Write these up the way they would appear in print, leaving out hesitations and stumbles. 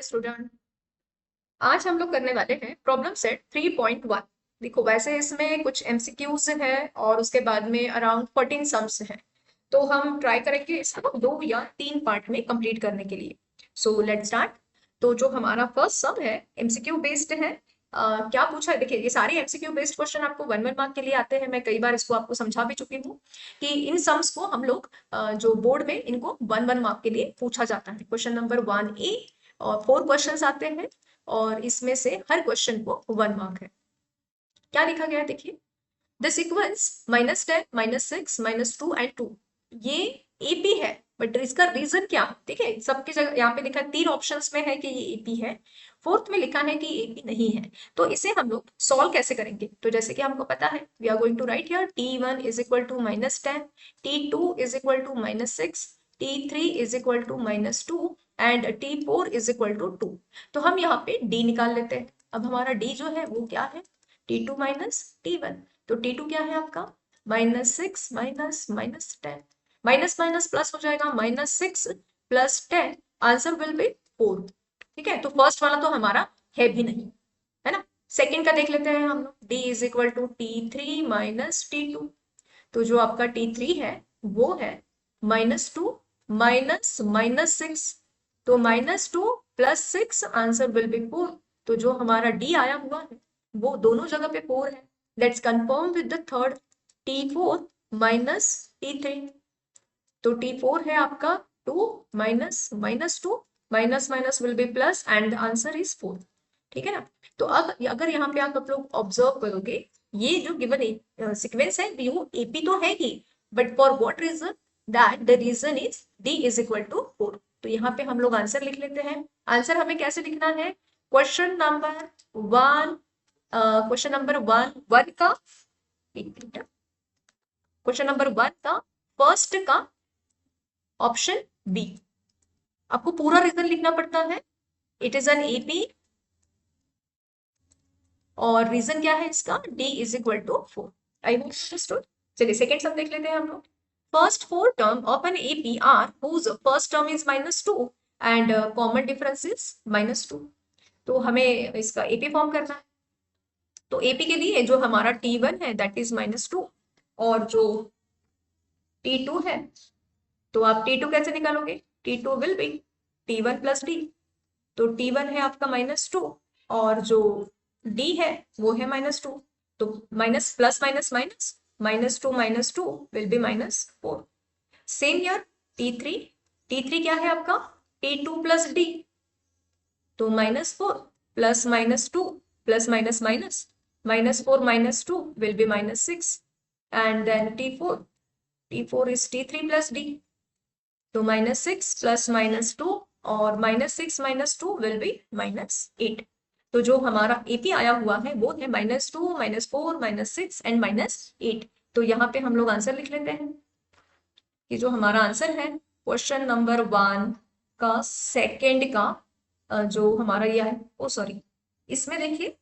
Student, आज हम लोग करने वाले हैं प्रॉब्लम सेट 3.1। देखो वैसे इसमें कुछ एमसीक्यूज है और उसके बाद में अराउंड 14 सम्स हैं, तो हम ट्राई करेंगे इसको 2 या 3 पार्ट में कंप्लीट करने के लिए। So let's start. तो जो हमारा फर्स्ट सम है एमसीक्यू बेस्ड है। क्या पूछा है, देखिए ये सारे एमसीक्यू बेस्ड क्वेश्चन आपको 1 1 मार्क के लिए आते हैं। मैं कई बार इसको आपको समझा भी चुकी हूँ कि इन सम्स को हम लोग जो बोर्ड में इनको 1 1 मार्क के लिए पूछा जाता है। क्वेश्चन नंबर 1A और 4 क्वेश्चंस आते हैं और इसमें से हर क्वेश्चन को 1 मार्क है। क्या लिखा गया है देखिए, द सीक्वेंस -10 -6 -2 एंड 2 ये एपी है, बट इसका रीजन क्या है? देखिए सबकी जगह यहाँ पे लिखा है, 3 ऑप्शंस में है कि ये एपी है, फोर्थ में लिखा है कि एपी नहीं है। तो इसे हम लोग सॉल्व कैसे करेंगे? तो जैसे कि हमको पता है, we are going to write here t1 is equal to -10, t2 is equal to -6, t3 is equal to -2 and t4 is equal to 2। तो हम यहाँ पे d निकाल लेते हैं। अब हमारा d जो है वो क्या है? t2 minus t1। तो t2 क्या है आपका? -6 माइनस -10, माइनस माइनस प्लस हो जाएगा, -6 प्लस 10, आंसर विल बी 4। ठीक है, तो फर्स्ट वाला तो हमारा है भी नहीं, है ना। सेकंड का देख लेते हैं हम लोग, d is equal to t3 minus t2। तो जो आपका t3 है वो है -2 माइनस -6, तो -2 प्लस 6, आंसर विल बी 4। तो जो हमारा d आया हुआ है वो दोनों जगह पे 4 है। Let's confirm with the third, t4 minus t3। तो t4 है आपका 2 minus -2, minus minus will be plus and answer is 4। ठीक है ना। तो अब अगर यहाँ पे आप लोग ऑब्जर्व करोगे, ये जो गिवन सीक्वेंस है वो एपी तो है ही, but for what reason? That the reason is d is equal to 4। तो यहाँ पे हम लोग आंसर लिख लेते हैं। आंसर हमें कैसे लिखना है? क्वेश्चन नंबर 1, क्वेश्चन नंबर 1 का, क्वेश्चन नंबर 1 का फर्स्ट का ऑप्शन बी। आपको पूरा रीजन लिखना पड़ता है। इट इज एन एपी और रीजन क्या है इसका? d is equal to 4। I hope understood. चलिए सेकंड सम देख लेते हैं हम लोग। First 4 term of an AP are whose first term is -2 and common difference is -2। तो हमें इसका एपी फॉर्म करना है। तो एपी के लिए जो हमारा t1 है दैट इज -2 और जो t2 है, तो आप t2 कैसे निकालोगे? t2 will be t1 plus d। तो t1 है आपका -2 और जो d है वो है -2। तो minus plus minus minus, -2 will B -4। Same year t3, t3 क्या है आपका? t2 plus d। तो -4 plus -2 plus minus minus, -4 -2 will be -6 and then t4, t4 is t3 plus d। तो -6 प्लस -2 और -6 -2 विल बी -8। तो जो हमारा एपी आया हुआ है वो है -2 -4 -6 एंड -8। तो यहाँ पे हम लोग आंसर लिख लेते हैं कि जो हमारा आंसर है क्वेश्चन नंबर 1 का सेकंड का जो हमारा ये है, ओ सॉरी, इसमें देखिए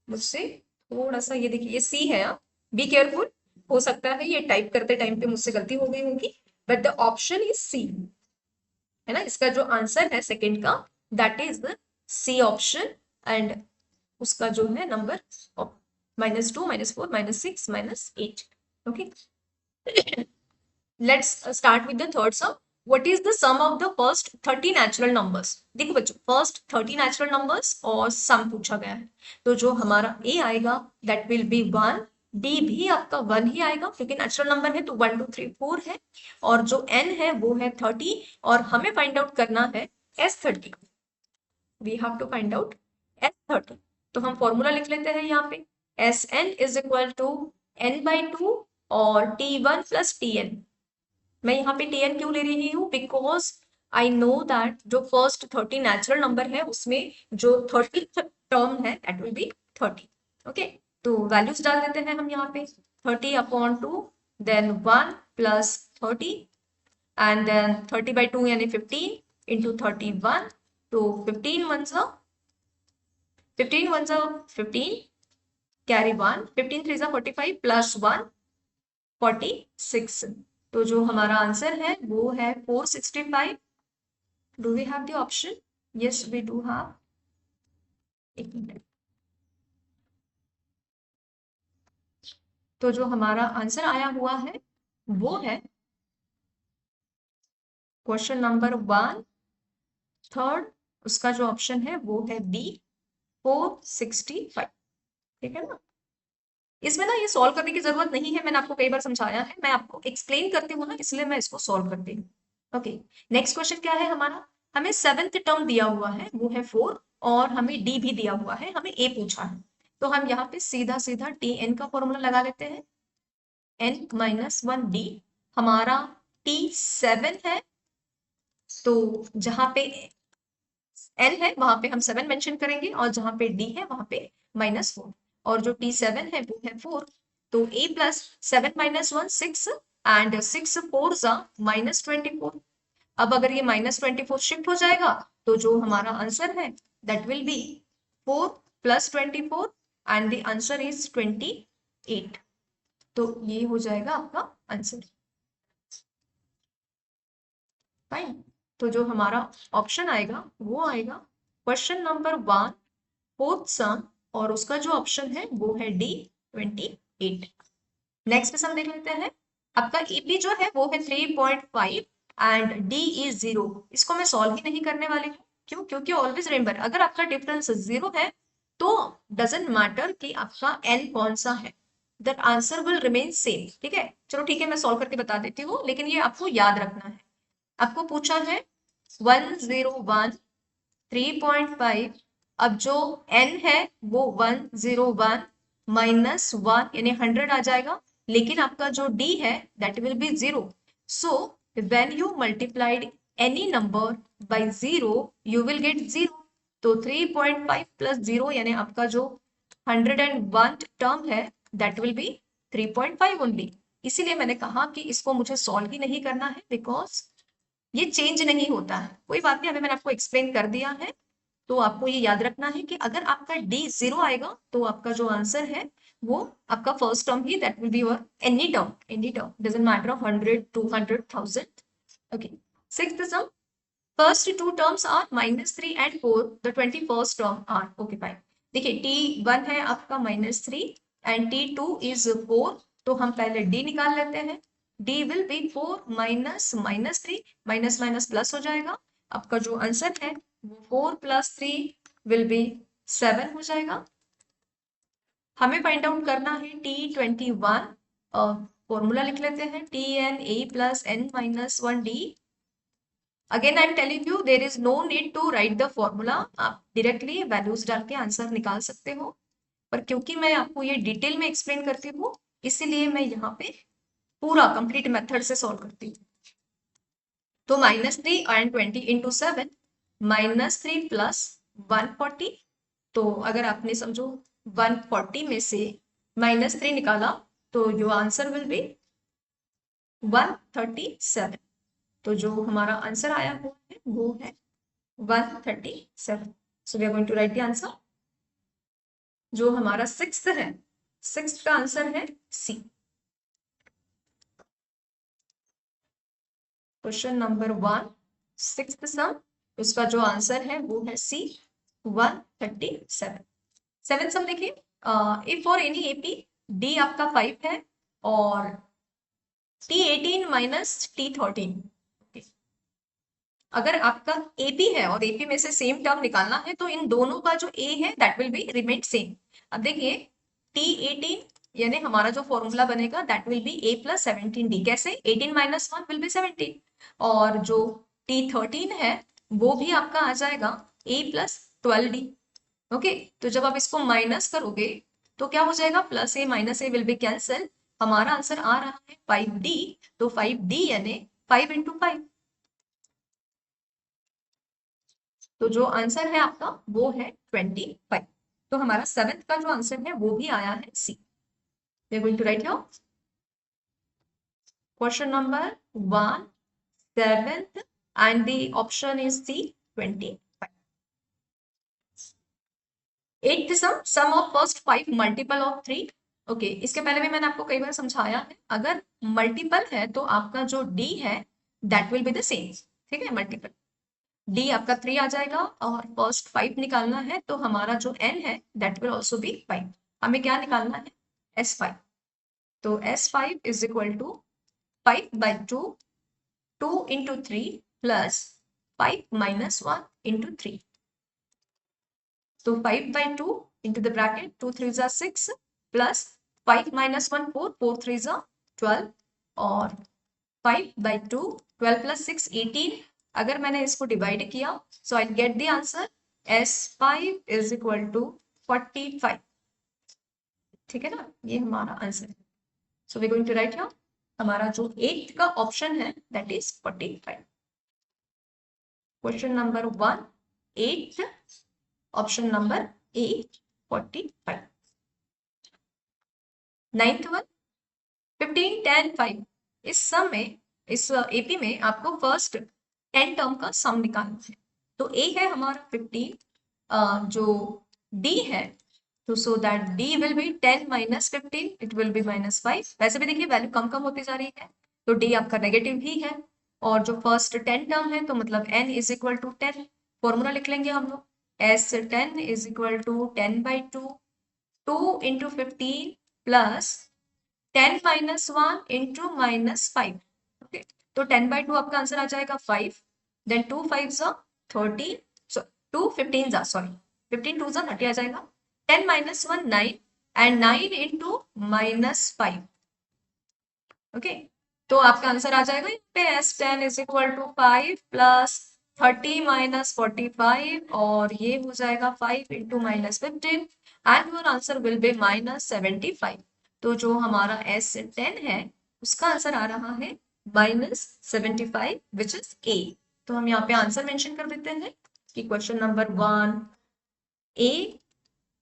मुझसे थोड़ा सा, ये देखिए ये सी है, आप बी केयरफुल। हो सकता है ये टाइप करते टाइम पे मुझसे गलती हो गई होगी, but the option is C, है ना। इसका जो आंसर है सेकंड का that is the C option and उसका जो है number -2 -4 -6 -8। Okay, let's start with the third sum. What is the sum of the first 30 natural numbers? देखो बच्चों, फर्स्ट 30 नेचुरल नंबर्स और सम पूछा गया है। तो जो हमारा ए आएगा दैट विल बी 1, डी भी आपका 1 ही आएगा क्योंकि नेचुरल नंबर है तो 1 2 3 4 है, और जो एन है वो है 30 और हमें फाइंड आउट करना है S30। We have to find out S30। तो हम फॉर्मूला लिख लेते हैं यहाँ पे, Sn is equal to n/2 और T1 प्लस Tn। मैं यहाँ पे Tn क्यों ले रही हूँ? बिकॉज आई नो दैट जो फर्स्ट 30 नेचुरल नंबर है उसमें जो 30 टर्म है दैट विल बी 30। ओके, तो वैल्यूज डाल देते हैं हम यहाँ पे, 30/2 देन 1 प्लस 30 एंड देन 30/2 यानी 15 इंटू 31। तो 15 1 15 कैरी 1, 15 3 45 प्लस 1 46। तो जो हमारा आंसर है वो है 465। Do we have the option? Yes we do have. एक मिनट। तो जो हमारा आंसर आया हुआ है वो है क्वेश्चन नंबर 1 थर्ड, उसका जो ऑप्शन है वो है बी 465। ठीक है ना। इसमें ना ये सॉल्व करने की जरूरत नहीं है, मैंने आपको कई बार समझाया है, मैं आपको एक्सप्लेन करती हूँ ना, इसलिए मैं इसको सॉल्व करती हूँ। ओके, नेक्स्ट क्वेश्चन क्या है हमारा। हमें सेवेंथ टर्म दिया हुआ है वो है 4 और हमें डी भी दिया हुआ है, हमें ए पूछा है। तो हम यहाँ पे सीधा सीधा टी एन का फॉर्मूला लगा लेते हैं। एन माइनस वन डी, हमारा टी 7 है, तो जहां पे एन है वहां पे हम 7 मेंशन करेंगे और जहां पे डी है वहां पे -4, और जो T7 है वो है 4। तो a प्लस 7 माइनस 1 6 एंड 6 4 जा -24। अब अगर ये -24 शिफ्ट हो जाएगा तो जो हमारा आंसर है that will B 4 plus 24 and the answer is 28। तो ये हो जाएगा आपका आंसर। फाइन। तो जो हमारा ऑप्शन आएगा वो आएगा क्वेश्चन नंबर 1 फोर्थ सम, और उसका जो ऑप्शन है वो है डी 28। नेक्स्ट सम देख लेते हैं। आपका ईपी जो है वो है 3.5 एंड डी इज 0। इसको मैं सॉल्व ही नहीं करने वाली हूँ। क्यों? क्योंकि ऑलवेज रिमेंबर अगर आपका डिफरेंस 0 है तो डजेंट मैटर कि आपका एन कौन सा है, that answer will remain same. ठीक है, चलो ठीक है, मैं सॉल्व करके बता देती हूँ, लेकिन ये आपको याद रखना है। आपको पूछा है 101 3.5। अब जो n है वो 101 -1 यानी 100 आ जाएगा, लेकिन आपका जो d है that will B 0। So when you multiplied any number by 0 you will get 0। तो 3.5 प्लस 0 यानी आपका जो 101 टर्म है दैट विल बी 3.5 ओनली। इसीलिए मैंने कहा कि इसको मुझे सॉल्व ही नहीं करना है, बिकॉज ये चेंज नहीं होता है। कोई बात नहीं, अभी मैंने आपको एक्सप्लेन कर दिया है। तो आपको ये याद रखना है कि अगर आपका डी 0 आएगा तो आपका जो आंसर है वो आपका फर्स्ट टर्म ही that will be your any term doesn't matter of 100 200 1000। Okay, sixth sum, first two terms are -3 and 4, the 21st term are okay fine. देखिए T1 है आपका -3 एंड T2 इज 4, तो हम पहले D निकाल लेते हैं। D will be 4 minus -3, minus minus plus हो जाएगा। आपका जो आंसर है वो 4 प्लस 3 विल बी 7 हो जाएगा। हमें फाइंड आउट करना है T21, फॉर्मूला लिख लेते हैं TN A plus N minus 1D। Again I am telling you there is no need to write the formula, आप डायरेक्टली वैल्यूज डाल के आंसर निकाल सकते हो, पर क्योंकि मैं आपको ये डिटेल में एक्सप्लेन करती हूँ इसीलिए मैं यहाँ पे पूरा कंप्लीट मेथड से सॉल्व करती हूँ। तो -3 एंड 20 इंटू 7, -3 प्लस 140। तो अगर आपने समझो 140 में से -3 निकाला तो योर आंसर विल बी 137। तो जो हमारा आंसर आया हुआ है वो है 137। So we are going to write the answer. जो हमारा सिक्स्थ है, सिक्स्थ का आंसर है C. Question number 1 sixth sum, उसका जो आंसर है वो है सी 137। सेवेंथ सम देखिए, if for any AP D आपका 5 है और T18 माइनस T13। अगर आपका एपी है और एपी में से सेम टर्म निकालना है तो इन दोनों का जो ए है that will be remain same. अब देखिए T18 यानी हमारा जो फॉर्मूला बनेगा that will B a plus 17d। कैसे? 18 माइनस 1 विल बी 17, और जो T13 है वो भी आपका आ जाएगा a प्लस 12d। ओके, तो जब आप इसको माइनस करोगे तो क्या हो जाएगा, plus A minus A will be cancel. हमारा आंसर आ रहा है 5d। तो 5d यानी 5 इंटू 5। तो जो आंसर है आपका वो है 25। तो हमारा सेवेंथ का जो आंसर है वो भी आया है C. We are going to write here question number 1 seventh and the option is C 25। Eighth sum, sum of first 5 multiple of 3। Okay, इसके पहले भी मैंने आपको कई बार समझाया है, अगर मल्टीपल है तो आपका जो डी है that will be the same. ठीक है, मल्टीपल डी आपका 3 आ जाएगा और फर्स्ट 5 निकालना है, तो हमारा जो n है दैट विल ऑल्सो बी 5। हमें क्या निकालना है? S5। तो S5 is equal to 5/2, 2 into 3 plus 5 minus 1 into 3. So 5/2 into the bracket, 2 3s are 6 plus 5 minus 1 4, 4 3s are 12 और 5/2, 12 plus 6 18। अगर मैंने इसको डिवाइड किया so I'll get the answer S5 is equal to 45। ठीक है ना, ये हमारा आंसर है। So we're going to write here हमारा जो 8th का ऑप्शन है that is 45। Question number 1 8, option number A 45। 9th one 15 10 5। इस सम में, इस एपी में आपको फर्स्ट 10 टर्म का सम निकालना है। तो ए है हमारा 15, जो डी है तो so that D will be 10 minus 15, it will be -5। वैसे भी देखिए वैल्यू कम कम होती जा रही है तो डी आपका नेगेटिव ही है। और जो फर्स्ट 10 टर्म है तो मतलब n is equal to 10। Formula लिख लेंगे हम लोग, S10 is equal to 10/2, 2 into 15 plus 10 minus 1 into -5। Okay, तो 10/2 आपका आंसर आ जाएगा 5। Then 2 5s are 30, so 2 15s are sorry 15 2s are 30 आ जाएगा। 10 minus 1 9 and 9 into -5। ओके, तो आपका आंसर आ जाएगा यहाँ पे S10 is equal to 5 plus 30 minus 45 और ये हो जाएगा 5 into -15 and your answer will be -75। तो जो हमारा S10 है उसका आंसर आ रहा है -75 विच इज ए। तो हम यहाँ पे आंसर मेंशन कर देते हैं कि क्वेश्चन नंबर 1 ए,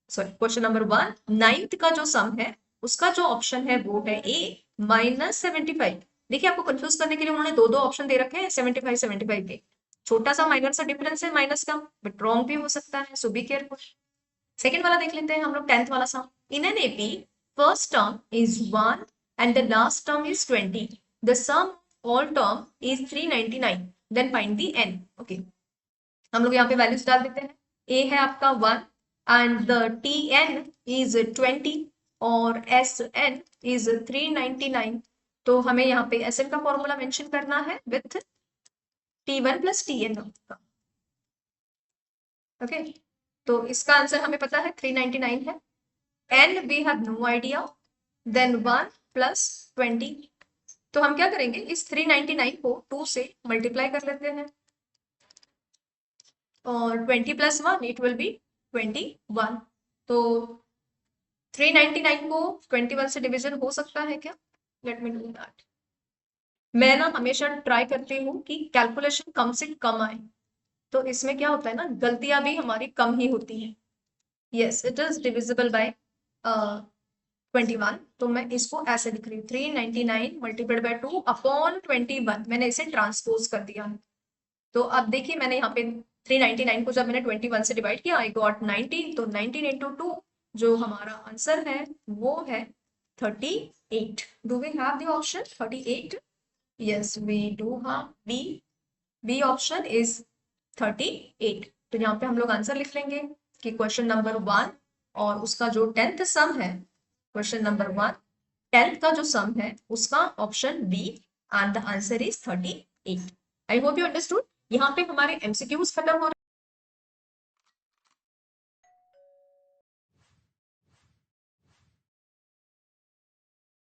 सॉरी क्वेश्चन नंबर 1 9th का जो सम है उसका जो ऑप्शन है वो है ए -75। देखिए आपको कंफ्यूज करने के लिए उन्होंने दो दो ऑप्शन दे रखे हैं 75 75 के। छोटा सा माइनर सा डिफरेंस है माइनस का, बट रॉन्ग भी हो सकता है, सो बी केयरफुल। सेकंड वाला देख लेते हैं हम लोग 10th वाला sum. In an AP first term is 1 and the last term is 20। The sum all term is 399, then find the n. Okay, हम लोग यहाँ पे वैल्यूज डाल देते हैं। ए है आपका 1 एंड द Tn is 20 और Sn is 399। तो हमें यहाँ पे Sn का फॉर्मूला मेंशन करना है with T1 plus Tn। Okay, तो इसका आंसर हमें पता है 399 है। N we have no idea, then 1 plus 20। तो हम क्या करेंगे, इस 399 को 2 से मल्टीप्लाई कर लेते हैं और 20 plus 1 it will be 21। तो 399 को 21 से डिवीजन हो सकता है क्या? Let me do that. मैं ना हमेशा ट्राई करती हूँ कि कैलकुलेशन कम से कम आए, तो इसमें क्या होता है ना गलतियां भी हमारी कम ही होती हैं। Yes it is divisible by 21। तो मैं इसको ऐसे लिख रही हूँ 399 मल्टीप्लाइड बाय 2 अपॉन 21। मैंने इसे ट्रांसपोज कर दिया है। तो अब देखिए मैंने यहाँ पे 399 को जब मैंने 21 से डिवाइड किया आई गॉट 19। तो 19 into 2 जो हमारा आंसर है वो है 38। Do we have the option 38? Yes we do have B. B option is 38। तो यहाँ पे हम लोग आंसर लिख लेंगे कि क्वेश्चन नंबर 1 और उसका जो 10th सम है, क्वेश्चन नंबर 1 10th का जो सम है उसका option B and the answer is 38। I hope you understood. यहाँ पे हमारे एमसीक्यूज खत्म हो